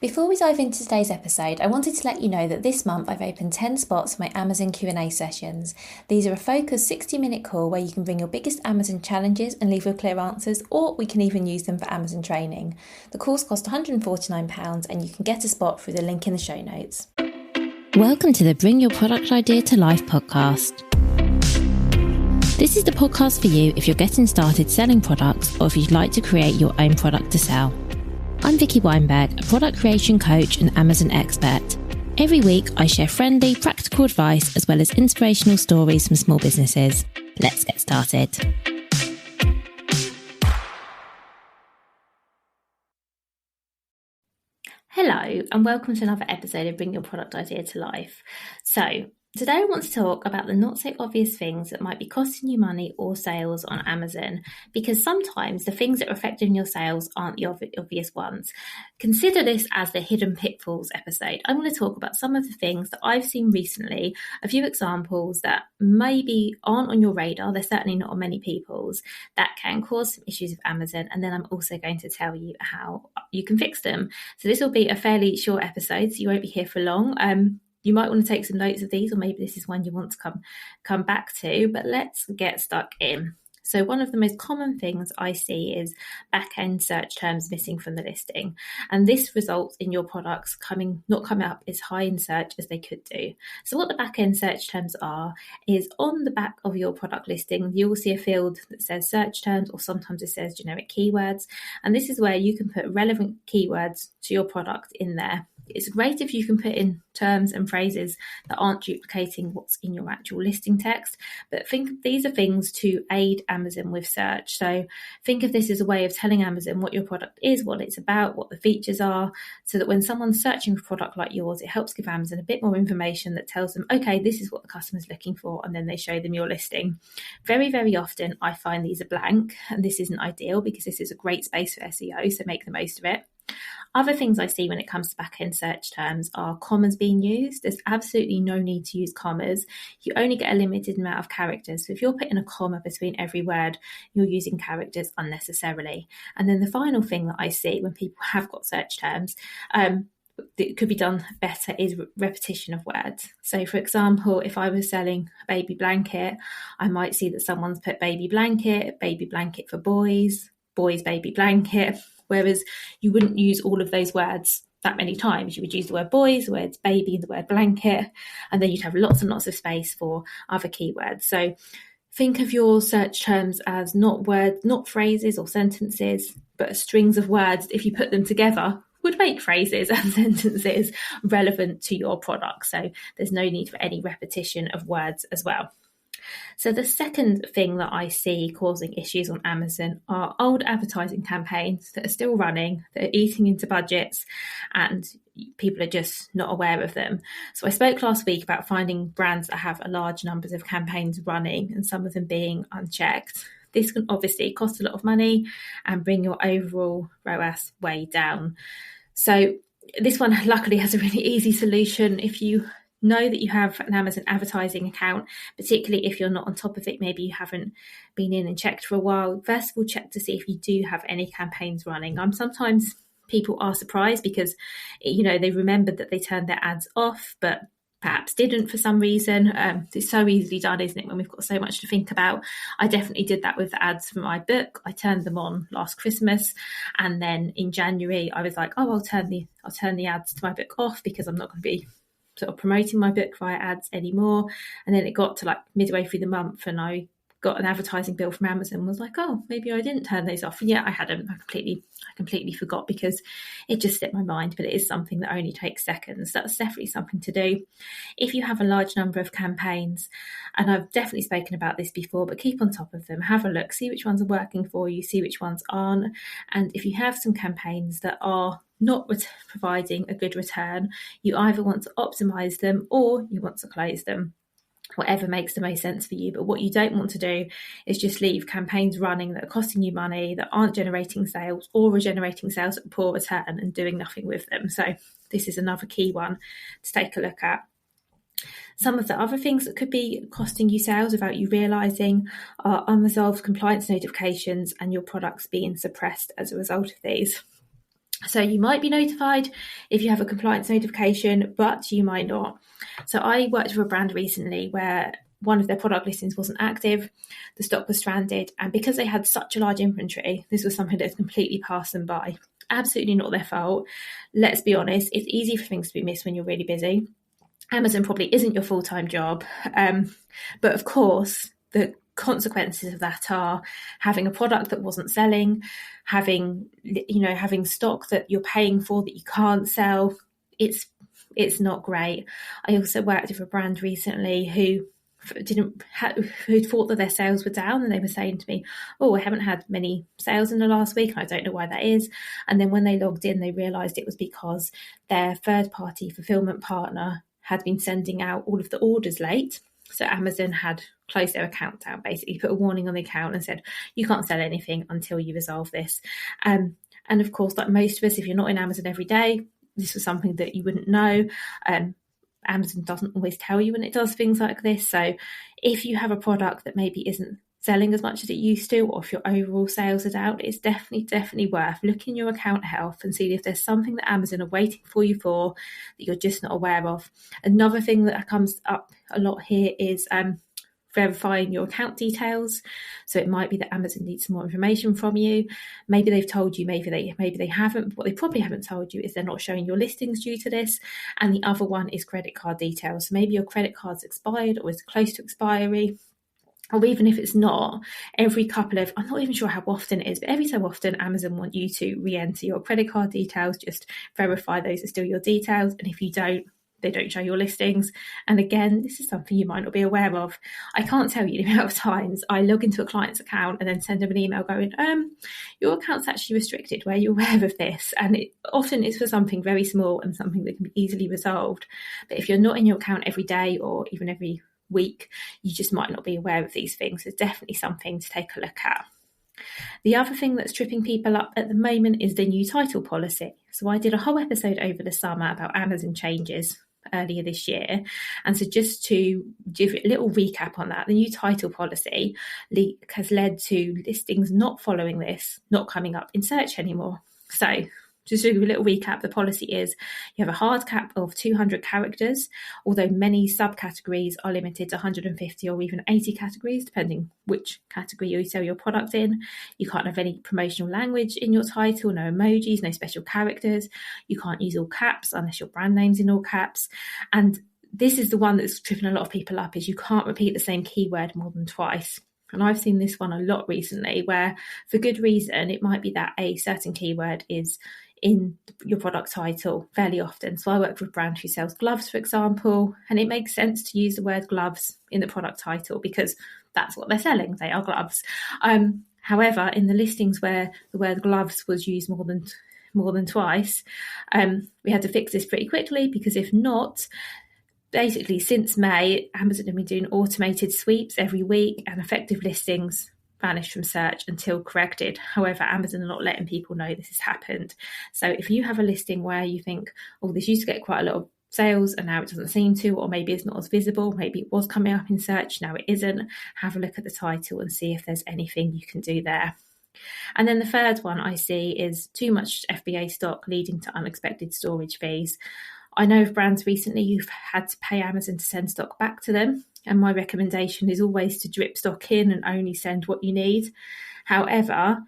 Before we dive into today's episode, I wanted to let you know that this month I've opened 10 spots for my Amazon Q&A sessions. These are a focused 60-minute call where you can bring your biggest Amazon challenges and leave with clear answers, or we can even use them for Amazon training. The calls cost £149 and you can get a spot through the link in the show notes. Welcome to the Bring Your Product Idea to Life podcast. This is the podcast for you if you're getting started selling products or if you'd like to create your own product to sell. I'm Vicky Weinberg, a product creation coach and Amazon expert. Every week, I share friendly, practical advice as well as inspirational stories from small businesses. Let's get started. Hello, and welcome to another episode of Bring Your Product Idea to Life. So, today I want to talk about the not so obvious things that might be costing you money or sales on Amazon, because sometimes the things that are affecting your sales aren't the obvious ones. Consider this as the hidden pitfalls episode. I'm going to talk about some of the things that I've seen recently, a few examples that maybe aren't on your radar, they're certainly not on many people's, that can cause some issues with Amazon, and then I'm also going to tell you how you can fix them. So this will be a fairly short episode, so you won't be here for long. You might want to take some notes of these, or maybe this is one you want to come back to, but let's get stuck in. So one of the most common things I see is back-end search terms missing from the listing. And this results in your products not coming up as high in search as they could do. So what the back-end search terms are is on the back of your product listing, you will see a field that says search terms, or sometimes it says generic keywords. And this is where you can put relevant keywords to your product in there. It's great if you can put in terms and phrases that aren't duplicating what's in your actual listing text, but think of these are things to aid Amazon with search. So think of this as a way of telling Amazon what your product is, what it's about, what the features are, so that when someone's searching for a product like yours, it helps give Amazon a bit more information that tells them, okay, this is what the customer's looking for, and then they show them your listing. Very, very often I find these are blank, and this isn't ideal because this is a great space for SEO, so make the most of it. Other things I see when it comes to back-end search terms are commas being used. There's absolutely no need to use commas. You only get a limited amount of characters. So if you're putting a comma between every word, you're using characters unnecessarily. And then the final thing that I see when people have got search terms, that could be done better is repetition of words. So for example, if I was selling a baby blanket, I might see that someone's put baby blanket for boys, baby blanket. Whereas you wouldn't use all of those words that many times. You would use the word boys, the word baby, and the word blanket, and then you'd have lots and lots of space for other keywords. So think of your search terms as not words, not phrases or sentences, but strings of words. If you put them together, would make phrases and sentences relevant to your product. So there's no need for any repetition of words as well. So the second thing that I see causing issues on Amazon are old advertising campaigns that are still running, that are eating into budgets, and people are just not aware of them. So I spoke last week about finding brands that have a large numbers of campaigns running and some of them being unchecked. This can obviously cost a lot of money and bring your overall ROAS way down. So this one luckily has a really easy solution. If you know that you have an Amazon advertising account, particularly if you're not on top of it, maybe you haven't been in and checked for a while. First of all, check to see if you do have any campaigns running. Sometimes people are surprised because, they remembered that they turned their ads off, but perhaps didn't for some reason. It's so easily done, isn't it, when we've got so much to think about? I definitely did that with the ads for my book. I turned them on last Christmas, and then in January I was like, I'll turn the ads to my book off because I'm not going to be sort of promoting my book via ads anymore. And then it got to like midway through the month and I got an advertising bill from Amazon, was like, oh, maybe I didn't turn those off. And yeah, I hadn't. I completely forgot because it just slipped my mind, but it is something that only takes seconds. That's definitely something to do. If you have a large number of campaigns, and I've definitely spoken about this before, but keep on top of them, have a look, see which ones are working for you, see which ones aren't. And if you have some campaigns that are not providing a good return, you either want to optimize them or you want to close them, whatever makes the most sense for you. But what you don't want to do is just leave campaigns running that are costing you money, that aren't generating sales, or are generating sales at a poor return and doing nothing with them. So this is another key one to take a look at. Some of the other things that could be costing you sales without you realising are unresolved compliance notifications and your products being suppressed as a result of these. So you might be notified if you have a compliance notification, but you might not. So I worked with a brand recently where one of their product listings wasn't active, the stock was stranded, and because they had such a large inventory, this was something that's completely passed them by. Absolutely not their fault. Let's be honest, it's easy for things to be missed when you're really busy. Amazon probably isn't your full-time job, but of course, the consequences of that are having a product that wasn't selling, having stock that you're paying for that you can't sell. It's not great. I also worked with a brand recently who thought that their sales were down, and they were saying to me, "Oh, I haven't had many sales in the last week, and I don't know why that is." And then when they logged in, they realised it was because their third-party fulfillment partner had been sending out all of the orders late. So Amazon had closed their account down, basically put a warning on the account and said, you can't sell anything until you resolve this. And of course, like most of us, if you're not in Amazon every day, this was something that you wouldn't know. Amazon doesn't always tell you when it does things like this. So if you have a product that maybe isn't selling as much as it used to, or if your overall sales are down, it's definitely worth looking your account health and seeing if there's something that Amazon are waiting for you for that you're just not aware of. Another thing that comes up a lot here is verifying your account details. So it might be that Amazon needs some more information from you. Maybe they've told you, maybe they haven't. What they probably haven't told you is they're not showing your listings due to this. And the other one is credit card details. So maybe your credit card's expired or is close to expiry. Or even if it's not, every couple of, I'm not even sure how often it is, but every so often Amazon want you to re-enter your credit card details, just verify those are still your details. And if you don't, they don't show your listings. And again, this is something you might not be aware of. I can't tell you the amount of times I log into a client's account and then send them an email going, your account's actually restricted. Were you aware of this? And often it's for something very small and something that can be easily resolved. But if you're not in your account every day or even every week, you just might not be aware of these things. It's definitely something to take a look at. The other thing that's tripping people up at the moment is the new title policy. So I did a whole episode over the summer about Amazon changes earlier this year. And so just to give a little recap on that, the new title policy has led to listings not following this, not coming up in search anymore. So just to do a little recap, the policy is you have a hard cap of 200 characters, although many subcategories are limited to 150 or even 80 categories, depending which category you sell your product in. You can't have any promotional language in your title, no emojis, no special characters. You can't use all caps unless your brand name's in all caps. And this is the one that's tripping a lot of people up, is you can't repeat the same keyword more than twice. And I've seen this one a lot recently where, for good reason, it might be that a certain keyword is in your product title fairly often. So I work with a brand who sells gloves, for example, and it makes sense to use the word gloves in the product title because that's what they're selling. They are gloves. However, in the listings where the word gloves was used more than twice, we had to fix this pretty quickly, because if not, basically since May, Amazon have been doing automated sweeps every week, and effective listings vanished from search until corrected. However, Amazon are not letting people know this has happened. So if you have a listing where you think, oh, this used to get quite a lot of sales and now it doesn't seem to, or maybe it's not as visible, maybe it was coming up in search, now it isn't, have a look at the title and see if there's anything you can do there. And then the third one I see is too much FBA stock leading to unexpected storage fees. I know of brands recently who've had to pay Amazon to send stock back to them, and my recommendation is always to drip stock in and only send what you need. However,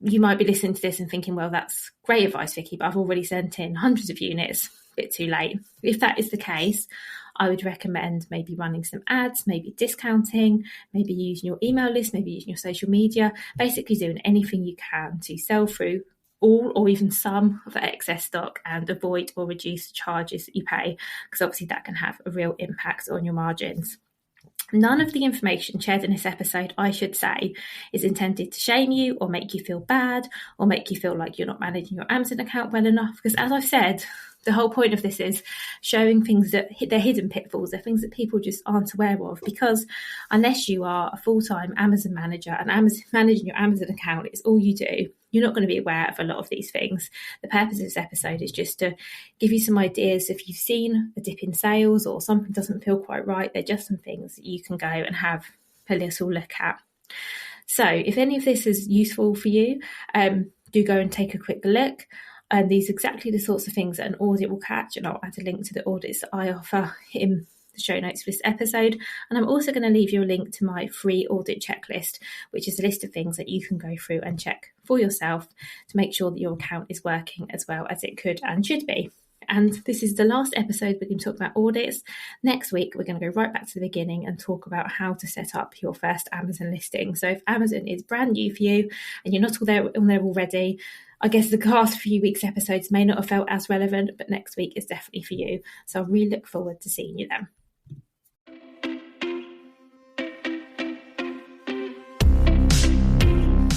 you might be listening to this and thinking, well, that's great advice, Vicky, but I've already sent in hundreds of units, a bit too late. If that is the case, I would recommend maybe running some ads, maybe discounting, maybe using your email list, maybe using your social media, basically doing anything you can to sell through all or even some of the excess stock and avoid or reduce the charges that you pay, because obviously that can have a real impact on your margins. None of the information shared in this episode, I should say, is intended to shame you or make you feel bad or make you feel like you're not managing your Amazon account well enough. Because as I've said, the whole point of this is showing things that they're hidden pitfalls. They're things that people just aren't aware of, because unless you are a full-time Amazon manager and managing your Amazon account is all you do, you're not going to be aware of a lot of these things. The purpose of this episode is just to give you some ideas. If you've seen a dip in sales or something doesn't feel quite right, they're just some things that you can go and have a little look at. So if any of this is useful for you, do go and take a quick look. And these are exactly the sorts of things that an audit will catch, and I'll add a link to the audits that I offer in the show notes for this episode. And I'm also going to leave you a link to my free audit checklist, which is a list of things that you can go through and check for yourself to make sure that your account is working as well as it could and should be. And this is the last episode we're going to talk about audits. Next week, we're going to go right back to the beginning and talk about how to set up your first Amazon listing. So if Amazon is brand new for you and you're not on there already, I guess the last few weeks' episodes may not have felt as relevant, but next week is definitely for you. So I really look forward to seeing you then.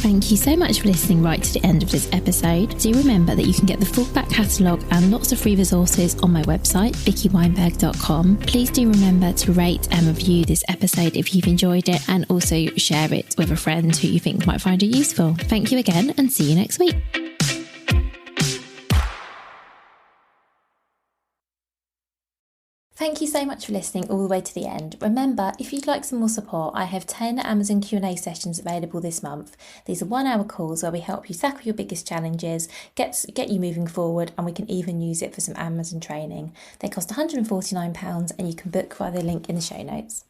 Thank you so much for listening right to the end of this episode. Do remember that you can get the full back catalogue and lots of free resources on my website, vickyweinberg.com. Please do remember to rate and review this episode if you've enjoyed it, and also share it with a friend who you think might find it useful. Thank you again, and see you next week. Thank you so much for listening all the way to the end. Remember, if you'd like some more support, I have 10 Amazon Q&A sessions available this month. These are 1-hour calls where we help you tackle your biggest challenges, get you moving forward, and we can even use it for some Amazon training. They cost £149 and you can book via the link in the show notes.